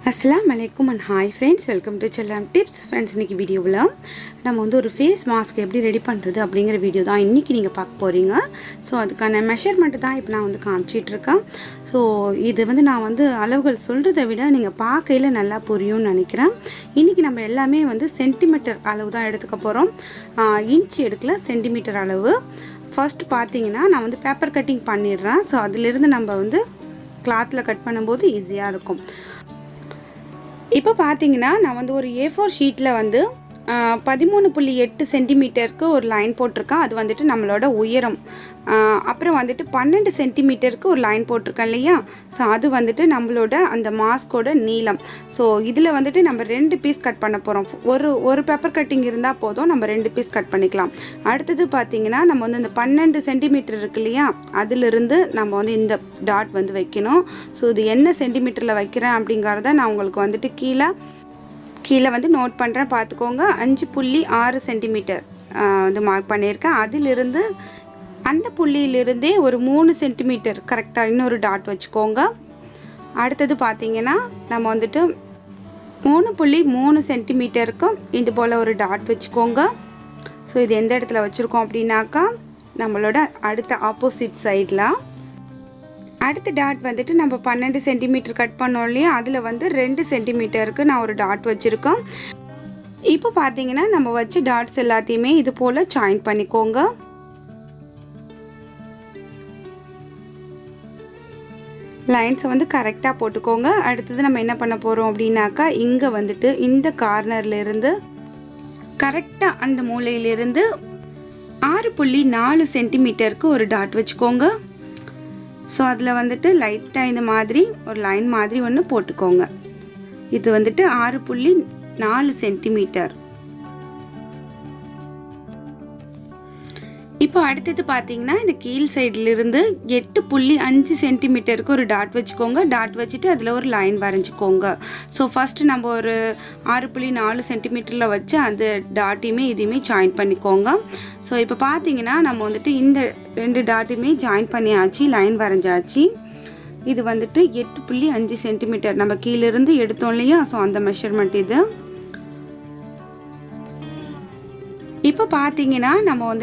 அஸ்ஸலாமு அலைக்கும் and hi friends, welcome to chellamtips. Friends, இன்றைக்கி வீடியோவில் நம்ம ஒரு ஃபேஸ் மாஸ்க் எப்படி ரெடி பண்ணுறது அப்படிங்கிற வீடியோ தான் இன்றைக்கி நீங்கள் பார்க்க போகிறீங்க. ஸோ அதுக்கான மெஷர்மெண்ட்டு தான் இப்போ நான் காமிச்சிட்ருக்கேன். ஸோ இது நான் அளவுகள் சொல்கிறத விட நீங்கள் பார்க்கையில் நல்லா புரியும்னு நினைக்கிறேன். இன்றைக்கி நம்ம எல்லாமே சென்டிமீட்டர் அளவு தான் எடுத்துக்க போகிறோம். இன்ச் எடுக்கல, சென்டிமீட்டர் அளவு. ஃபர்ஸ்ட் பார்த்தீங்கன்னா நான் பேப்பர் கட்டிங் பண்ணிடுறேன். ஸோ அதிலிருந்து நம்ம கிளாத்தில் கட் பண்ணும்போது ஈஸியாக இருக்கும். இப்போ பார்த்தீங்கன்னா நான் ஒரு A4 ஷீட்டில் 13.8 சென்டிமீட்டருக்கு ஒரு லைன் போட்டிருக்கேன். அது நம்மளோட உயரம். அப்புறம் 12 சென்டிமீட்டருக்கு ஒரு லைன் போட்டிருக்கேன் இல்லையா. ஸோ அது நம்மளோட அந்த மாஸ்கோட நீளம். ஸோ இதில் நம்ம 2 பீஸ் கட் பண்ண போகிறோம். ஒரு பேப்பர் கட்டிங் இருந்தால் போதும், நம்ம 2 பீஸ் கட் பண்ணிக்கலாம். அடுத்தது பார்த்தீங்கன்னா நம்ம இந்த 12 சென்டிமீட்டர் இருக்கு இல்லையா, அதிலிருந்து நம்ம இந்த டாட் வைக்கணும். ஸோ இது என்ன சென்டிமீட்டரில் வைக்கிறேன் அப்படிங்கிறத நான் உங்களுக்கு கீழே நோட் பண்ணுறேன், பார்த்துக்கோங்க. 5.6 சென்டிமீட்டர் மார்க் பண்ணியிருக்கேன். அதிலிருந்து அந்த புள்ளியிலிருந்தே ஒரு 3 சென்டிமீட்டர் கரெக்டாக இன்னொரு டாட் வச்சுக்கோங்க. அடுத்தது பார்த்தீங்கன்னா நம்ம 3.3 சென்டிமீட்டருக்கும் இது போல் ஒரு டாட் வச்சுக்கோங்க. ஸோ இது எந்த இடத்துல வச்சுருக்கோம் அப்படின்னாக்கா நம்மளோட அடுத்த ஆப்போசிட் சைடில். அடுத்த டாட் நம்ம 12 சென்டிமீட்டர் கட் பண்ணோம் இல்லையா, அதில் 2 சென்டிமீட்டருக்கு நான் ஒரு டாட் வச்சுருக்கேன். இப்போ பார்த்தீங்கன்னா நம்ம வச்ச டாட்ஸ் எல்லாத்தையுமே இது போல் ஜாயின் பண்ணிக்கோங்க. லைன்ஸை கரெக்டாக போட்டுக்கோங்க. அடுத்தது நம்ம என்ன பண்ண போகிறோம் அப்படின்னாக்கா இங்கே இந்த கார்னர்லேருந்து கரெக்டாக அந்த மூலையிலிருந்து 6.4 சென்டிமீட்டருக்கு ஒரு டாட் வச்சுக்கோங்க. ஸோ அதில் லைட்டாக இந்த மாதிரி ஒரு லைன் மாதிரி ஒன்று போட்டுக்கோங்க. இது 6.4 சென்டிமீட்டர். இப்போ அடுத்தது பார்த்தீங்கன்னா இந்த கீழ் சைட்லேருந்து 8.5 சென்டிமீட்டருக்கு ஒரு டாட் வச்சுக்கோங்க. டாட் வச்சுட்டு அதில் ஒரு லைன் வரைஞ்சிக்கோங்க. ஸோ ஃபஸ்ட்டு நம்ம ஒரு 6.4 சென்டிமீட்டரில் வச்சு அந்த டாட்டையுமே இதையுமே ஜாயின் பண்ணிக்கோங்க. ஸோ இப்போ பார்த்தீங்கன்னா நம்ம இந்த 2 டாட்டையுமே ஜாயின் பண்ணியாச்சு, லைன் வரைஞ்சாச்சு. இது 8.5 சென்டிமீட்டர் நம்ம கீழிருந்து எடுத்தோம் இல்லையா. ஸோ அந்த மெஷர்மெண்ட் இது. இப்போ பார்த்தீங்கன்னா நம்ம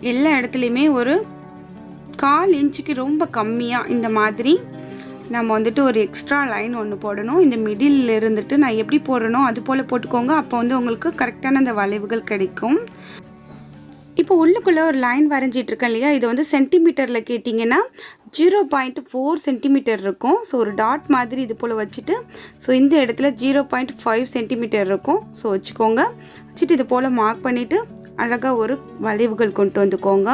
எல்லா இடத்துலையுமே ஒரு 1/4 இன்ச்சுக்கு ரொம்ப கம்மியாக இந்த மாதிரி நம்ம ஒரு எக்ஸ்ட்ரா லைன் ஒன்று போடணும். இந்த மிடில் இருந்துட்டு நான் எப்படி போடணும் அது போல் போட்டுக்கோங்க. அப்போ உங்களுக்கு கரெக்டான அந்த வளைவுகள் கிடைக்கும். இப்போ உள்ளுக்குள்ளே ஒரு லைன் வரைஞ்சிட்ருக்கேன் இல்லையா, இது சென்டிமீட்டரில் கேட்டிங்கன்னா 0.4 சென்டிமீட்டர் இருக்கும். ஸோ ஒரு டாட் மாதிரி இது போல் வச்சுட்டு ஸோ இந்த இடத்துல 0.5 சென்டிமீட்டர் இருக்கும். ஸோ வச்சுக்கோங்க. வச்சுட்டு இது போல் மார்க் பண்ணிவிட்டு அழகாக ஒரு வளைவுகள் கொண்டு வந்துக்கோங்க.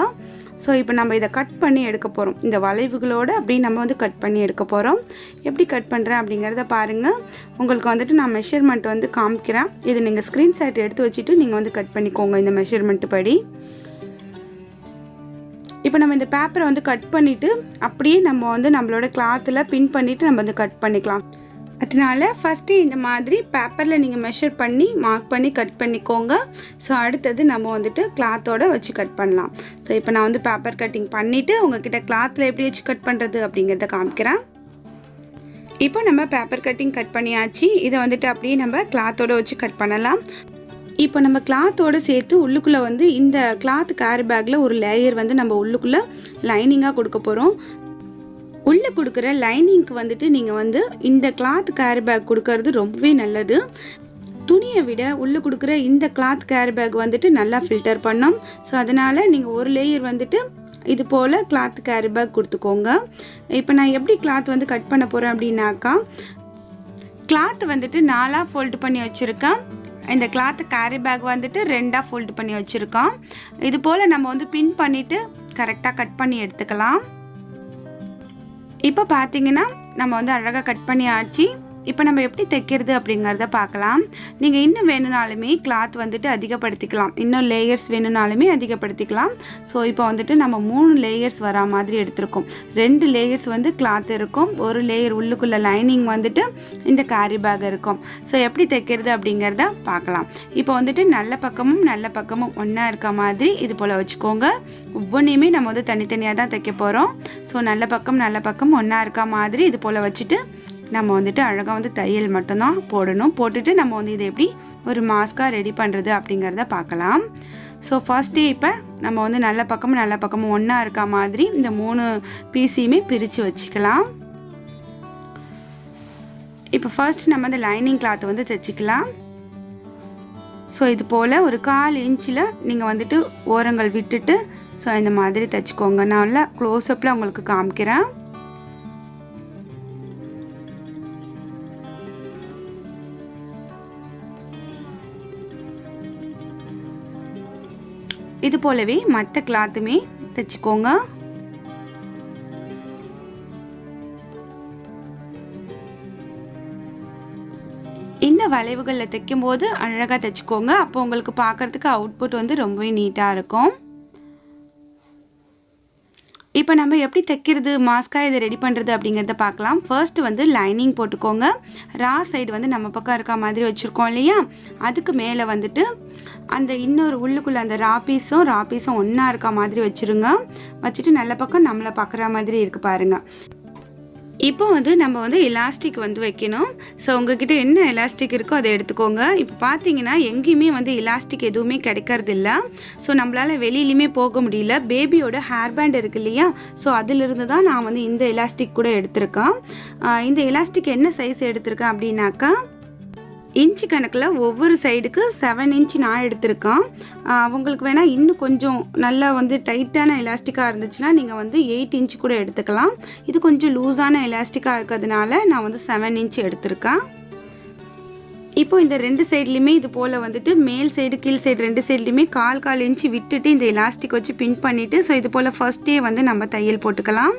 ஸோ இப்போ நம்ம இதை கட் பண்ணி எடுக்க போகிறோம். இந்த வளைவுகளோடு அப்படி நம்ம கட் பண்ணி எடுக்க போகிறோம். எப்படி கட் பண்ணுறேன் அப்படிங்கிறத பாருங்கள். உங்களுக்கு நான் மெஷர்மெண்ட் காமிக்கிறேன். இது நீங்கள் ஸ்க்ரீன்ஷாட் எடுத்து வச்சுட்டு நீங்கள் கட் பண்ணிக்கோங்க இந்த மெஷர்மெண்ட்டு படி. இப்போ நம்ம இந்த பேப்பரை கட் பண்ணிவிட்டு அப்படியே நம்ம நம்மளோட கிளாத்தில் பின் பண்ணிவிட்டு நம்ம கட் பண்ணிக்கலாம். அதனால ஃபஸ்ட்டு இந்த மாதிரி பேப்பரில் நீங்கள் மெஷர் பண்ணி மார்க் பண்ணி கட் பண்ணிக்கோங்க. ஸோ அடுத்தது நம்ம கிளாத்தோடு வச்சு கட் பண்ணலாம். ஸோ இப்போ நான் பேப்பர் கட்டிங் பண்ணிவிட்டு உங்கள்கிட்ட கிளாத்தில் எப்படி வச்சு கட் பண்ணுறது அப்படிங்கிறத காமிக்கிறேன். இப்போ நம்ம பேப்பர் கட்டிங் கட் பண்ணியாச்சு. இதை அப்படியே நம்ம கிளாத்தோடு வச்சு கட் பண்ணலாம். இப்போ நம்ம கிளாத்தோடு சேர்த்து உள்ளுக்குள்ளே இந்த கிளாத் கேரி பேக்கில் ஒரு லேயர் நம்ம உள்ளுக்குள்ளே லைனிங்காக கொடுக்க போகிறோம். உள்ளே கொடுக்குற லைனிங்க்கு நீங்கள் இந்த கிளாத் கேரி பேக் கொடுக்கறது ரொம்பவே நல்லது. துணியை விட உள்ளே கொடுக்குற இந்த கிளாத் கேரி பேக் நல்லா ஃபில்டர் பண்ணும். ஸோ அதனால் நீங்கள் ஒரு லேயர் இது போல் கிளாத் கேரி பேக் கொடுத்துக்கோங்க. இப்போ நான் எப்படி கிளாத் கட் பண்ண போகிறேன் அப்படின்னாக்கா கிளாத் 4ஆக ஃபோல்டு பண்ணி வச்சுருக்கேன். இந்த கிளாத் கேரி பேக் 2ஆக ஃபோல்டு பண்ணி வச்சுருக்கோம். இது போல் நம்ம பின் பண்ணிவிட்டு கரெக்டாக கட் பண்ணி எடுத்துக்கலாம். இப்போ பார்த்தீங்கன்னா நம்ம அழகாக கட் பண்ணியாச்சு. இப்போ நம்ம எப்படி தைக்கிறது அப்படிங்கிறத பார்க்கலாம். நீங்கள் இன்னும் வேணும்னாலுமே கிளாத் அதிகப்படுத்திக்கலாம். இன்னும் லேயர்ஸ் வேணும்னாலுமே அதிகப்படுத்திக்கலாம். ஸோ இப்போ நம்ம 3 லேயர்ஸ் வரா மாதிரி எடுத்திருக்கோம். 2 லேயர்ஸ் கிளாத் இருக்கும். ஒரு லேயர் உள்ளுக்குள்ளே லைனிங் இந்த கேரி பேக் இருக்கும். ஸோ எப்படி தைக்கிறது அப்படிங்கிறத பார்க்கலாம். இப்போ நல்ல பக்கமும் ஒன்றா இருக்க மாதிரி இது போல் வச்சுக்கோங்க. ஒவ்வொன்றையுமே நம்ம தனித்தனியாக தான் தைக்க போகிறோம். ஸோ நல்ல பக்கம் ஒன்றா இருக்க மாதிரி இது போல் வச்சுட்டு நம்ம வந்துட்டு அழகாக வந்து தையல் மட்டும்தான் போடணும். போட்டுட்டு நம்ம வந்து இதை எப்படி ஒரு மாஸ்காக ரெடி பண்ணுறது அப்படிங்கிறத பார்க்கலாம். ஸோ ஃபர்ஸ்ட்டே இப்போ நம்ம வந்து நல்ல பக்கமும் ஒன்றா இருக்க மாதிரி இந்த 3 பீஸையுமே பிரித்து வச்சுக்கலாம். இப்போ ஃபர்ஸ்ட் நம்ம அந்த லைனிங் கிளாத்தை வந்து தைச்சிக்கலாம். ஸோ இது போல் ஒரு 1/4 இன்ச்சில் நீங்கள் வந்துட்டு ஓரங்கள் விட்டுட்டு ஸோ இந்த மாதிரி தைச்சிக்கோங்க. நான் நல்லா க்ளோஸ்அப்பில் உங்களுக்கு காமிக்கிறேன். இது போலவே மற்ற கிளாத்துமே தைச்சிக்கோங்க. இந்த வளைவுகளில் தைக்கும்போது அழகாக தைச்சிக்கோங்க. அப்போ உங்களுக்கு பார்க்குறதுக்கு அவுட்புட் வந்து ரொம்பவே நீட்டாக இருக்கும். இப்போ நம்ம எப்படி தைக்கிறது மாஸ்காக இதை ரெடி பண்ணுறது அப்படிங்கிறத பார்க்கலாம். ஃபர்ஸ்ட் வந்து லைனிங் போட்டுக்கோங்க. ரா சைடு வந்து நம்ம பக்கம் இருக்க மாதிரி வச்சுருக்கோம் இல்லையா, அதுக்கு மேலே வந்துட்டு அந்த இன்னொரு உள்ளுக்குள்ளே அந்த ரா பீஸும் ஒன்றா இருக்க மாதிரி வச்சுருங்க. வச்சுட்டு நல்ல பக்கம் நம்மளை பார்க்குற மாதிரி இருக்குது பாருங்கள். இப்போ வந்து நம்ம வந்து எலாஸ்டிக் வந்து வைக்கணும். ஸோ உங்ககிட்ட என்ன எலாஸ்டிக் இருக்கோ அதை எடுத்துக்கோங்க. இப்போ பார்த்தீங்கன்னா எங்கேயுமே வந்து எலாஸ்டிக் எதுவுமே கிடைக்கிறது இல்லை. ஸோ நம்மளால் வெளியிலையுமே போக முடியல. பேபியோட ஹேர் பேண்ட் இருக்கு இல்லையா, ஸோ அதிலிருந்து தான் நான் வந்து இந்த எலாஸ்டிக் கூட எடுத்திருக்கேன். இந்த எலாஸ்டிக் என்ன சைஸ் எடுத்திருக்கேன் அப்படின்னாக்கா இன்ச்சு கணக்கில் ஒவ்வொரு சைடுக்கு 7 இன்ச்சு நான் எடுத்திருக்கேன். உங்களுக்கு வேணால் இன்னும் கொஞ்சம் நல்லா வந்து டைட்டான எலாஸ்டிக்காக இருந்துச்சுன்னா நீங்கள் வந்து 8 இன்ச்சு கூட எடுத்துக்கலாம். இது கொஞ்சம் லூஸான எலாஸ்டிக்காக இருக்கிறதுனால நான் வந்து 7 இன்ச்சு எடுத்திருக்கேன். இப்போ இந்த 2 சைட்லேயுமே இது போல் வந்துட்டு மேல் சைடு கீழ் சைடு 2 சைட்லேயுமே 1/4 இன்ச்சு விட்டுட்டு இந்த எலாஸ்டிக் வச்சு பின் பண்ணிவிட்டு ஸோ இது போல் ஃபர்ஸ்ட்டே வந்து நம்ம தையல் போட்டுக்கலாம்.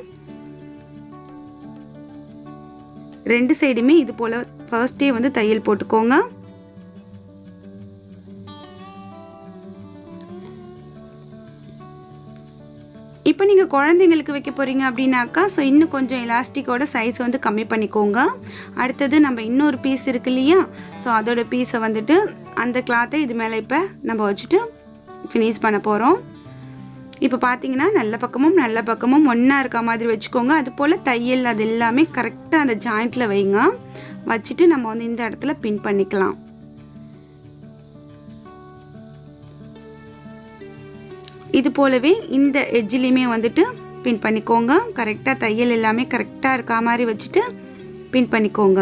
2 சைடுமே இது போல் ஃபர்ஸ்டே வந்து தையல் போட்டுக்கோங்க. இப்போ நீங்கள் குழந்தைங்களுக்கு வைக்க போகிறீங்க அப்படின்னாக்கா ஸோ இன்னும் கொஞ்சம் எலாஸ்டிக்கோட சைஸ் வந்து கம்மி பண்ணிக்கோங்க. அடுத்தது நம்ம இன்னொரு பீஸ் இருக்கு இல்லையா, ஸோ அதோட பீஸை வந்துட்டு அந்த கிளாத்தை இது மேலே இப்போ நம்ம வச்சுட்டு ஃபினிஷ் பண்ண போகிறோம். இப்போ பார்த்தீங்கன்னா நல்ல பக்கமும் ஒன்றா இருக்க மாதிரி வச்சுக்கோங்க. அது போல் தையல் அது எல்லாமே கரெக்டாக அந்த ஜாயிண்ட்டில் வைங்க. வச்சுட்டு நம்ம வந்து இந்த இடத்துல பின் பண்ணிக்கலாம். இது போலவே இந்த எட்ஜ்லேயுமே வந்துட்டு பின் பண்ணிக்கோங்க. கரெக்டாக தையல் எல்லாமே கரெக்டாக இருக்க மாதிரி வச்சுட்டு பின் பண்ணிக்கோங்க.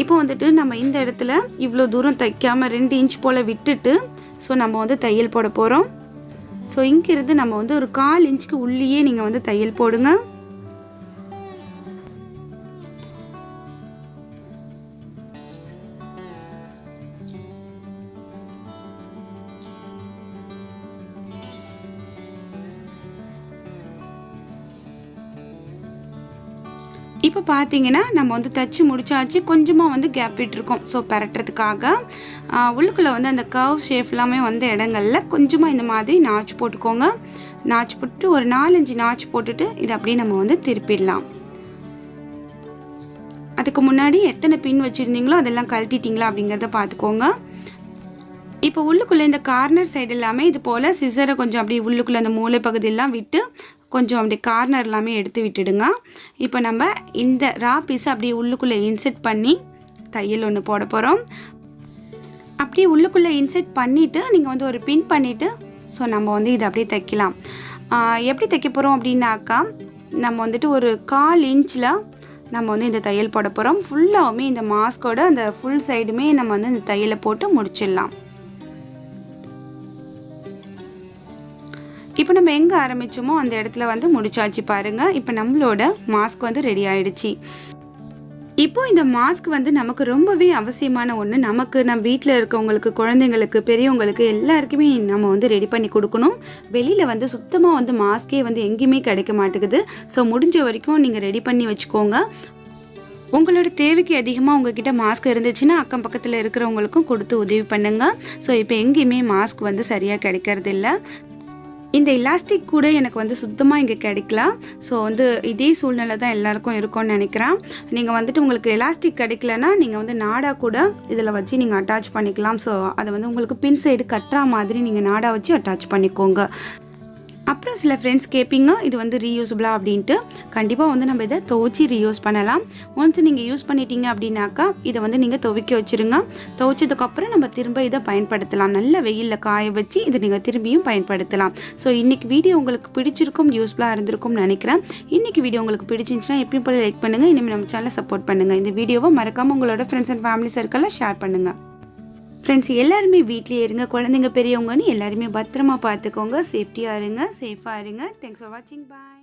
இப்போ வந்துட்டு நம்ம இந்த இடத்துல இவ்வளோ தூரம் தைக்காமல் 2 இன்ச் போல் விட்டுட்டு ஸோ நம்ம வந்து தையல் போட போகிறோம். ஸோ இங்கிருந்து நம்ம வந்து ஒரு 1/4 இன்ச்சுக்கு உள்ளேயே நீங்கள் வந்து தையல் போடுங்க. இப்போ பார்த்தீங்கன்னா நம்ம வந்து தைச்சி முடிச்சாச்சு. கொஞ்சமாக வந்து கேப் விட்டுருக்கோம் ஸோ பரட்டுறதுக்காக. உள்ளுக்குள்ளே வந்து அந்த கர்வ் ஷேப் எல்லாமே வந்த இடங்களில் கொஞ்சமாக இந்த மாதிரி நாச்சு போட்டுக்கோங்க. நாச்சு போட்டு ஒரு 4-5 நாச்சு போட்டுட்டு இதை அப்படியே நம்ம வந்து திருப்பிடலாம். அதுக்கு முன்னாடி எத்தனை பின் வச்சுருந்தீங்களோ அதெல்லாம் கழட்டிட்டிங்களா அப்படிங்கிறத பார்த்துக்கோங்க. இப்போ உள்ளுக்குள்ளே இந்த கார்னர் சைடு எல்லாமே இது போல் சிசரை கொஞ்சம் அப்படியே உள்ளுக்குள்ளே அந்த மூளை பகுதியெல்லாம் விட்டு கொஞ்சம் அப்படியே கார்னர் எல்லாமே எடுத்து விட்டுடுங்க. இப்போ நம்ம இந்த ரா பீஸை அப்படியே உள்ளுக்குள்ளே இன்செர்ட் பண்ணி தையல் ஒன்று போட போகிறோம். அப்படியே உள்ளுக்குள்ளே இன்செர்ட் பண்ணிவிட்டு நீங்கள் வந்து ஒரு பின் பண்ணிவிட்டு ஸோ நம்ம வந்து இதை அப்படியே தைக்கலாம். எப்படி தைக்க போகிறோம் அப்படின்னாக்கா நம்ம வந்துட்டு ஒரு 1/4 இன்ச்சில் நம்ம வந்து இந்த தையல் போட போகிறோம். ஃபுல்லாகவுமே இந்த மாஸ்கோட அந்த ஃபுல் சைடுமே நம்ம வந்து இந்த தையலை போட்டு முடிச்சிடலாம். இப்போ நம்ம எங்கே ஆரம்பித்தோமோ அந்த இடத்துல வந்து முடிச்சாச்சு பாருங்கள். இப்போ நம்மளோட மாஸ்க் வந்து ரெடி ஆகிடுச்சு. இப்போ இந்த மாஸ்க் வந்து நமக்கு ரொம்பவே அவசியமான ஒன்று. நம்ம வீட்டில் இருக்கவங்களுக்கு, குழந்தைங்களுக்கு, பெரியவங்களுக்கு எல்லாருக்குமே நம்ம வந்து ரெடி பண்ணி கொடுக்கணும். வெளியில் வந்து சுத்தமாக வந்து மாஸ்கே வந்து எங்கேயுமே கிடைக்க மாட்டேங்குது. ஸோ முடிஞ்ச வரைக்கும் நீங்கள் ரெடி பண்ணி வச்சுக்கோங்க. உங்களோட தேவைக்கு அதிகமாக உங்ககிட்ட மாஸ்க் இருந்துச்சுன்னா அக்கம் பக்கத்தில் இருக்கிறவங்களுக்கும் கொடுத்து உதவி பண்ணுங்கள். ஸோ இப்போ எங்கேயுமே மாஸ்க் வந்து சரியாக கிடைக்கிறது இல்லை. இந்த எலாஸ்டிக் கூட எனக்கு வந்து சுத்தமாக இங்கே கிடைக்கல. ஸோ வந்து இதே சூழ்நிலை தான் எல்லாருக்கும் இருக்கும்னு நினைக்கிறேன். நீங்கள் வந்துட்டு உங்களுக்கு எலாஸ்டிக் கிடைக்கலன்னா நீங்கள் வந்து நாடா கூட இதில் வச்சு நீங்கள் அட்டாச் பண்ணிக்கலாம். ஸோ அதை வந்து உங்களுக்கு பின் சைடு கட்டுற மாதிரி நீங்கள் நாடா வச்சு அட்டாச் பண்ணிக்கோங்க. அப்புறம் சில ஃப்ரெண்ட்ஸ் கேட்பீங்க இது வந்து ரீயூஸபிளா அப்படின்ட்டு. கண்டிப்பாக வந்து நம்ம இதை துவைச்சி ரீயூஸ் பண்ணலாம். ஒன்ஸ் நீங்கள் யூஸ் பண்ணிட்டீங்க அப்படின்னாக்கா இதை வந்து நீங்கள் துவைக்க வச்சுருங்க. துவைச்சதுக்கப்புறம் நம்ம திரும்ப இதை பயன்படுத்தலாம். நல்ல வெயிலில் காய வச்சு இதை நீங்கள் திரும்பியும் பயன்படுத்தலாம். ஸோ இன்றைக்கி வீடியோ உங்களுக்கு பிடிச்சிருக்கும், யூஸ்ஃபுல்லாக இருந்திருக்கும்னு நினைக்கிறேன். இன்றைக்கி வீடியோ உங்களுக்கு பிடிச்சிருந்துச்சுன்னா எப்பயும் போல லைக் பண்ணுங்கள். இனிமேல் நம்ம சேனலை சப்போர்ட் பண்ணுங்கள். இந்த வீடியோவை மறக்காமல் உங்களோட ஃப்ரெண்ட்ஸ் அண்ட் ஃபேமிலி சர்க்கிளில் ஷேர் பண்ணுங்கள். ஃப்ரெண்ட்ஸ் எல்லாருமே வீட்லேயே இருங்க. குழந்தைங்க பெரியவங்கன்னு எல்லாருமே பத்திரமா பார்த்துக்கோங்க. சேஃப்டியாக இருங்க, சேஃபாக இருங்க. தேங்க்ஸ் ஃபார் வாட்சிங். பாய்.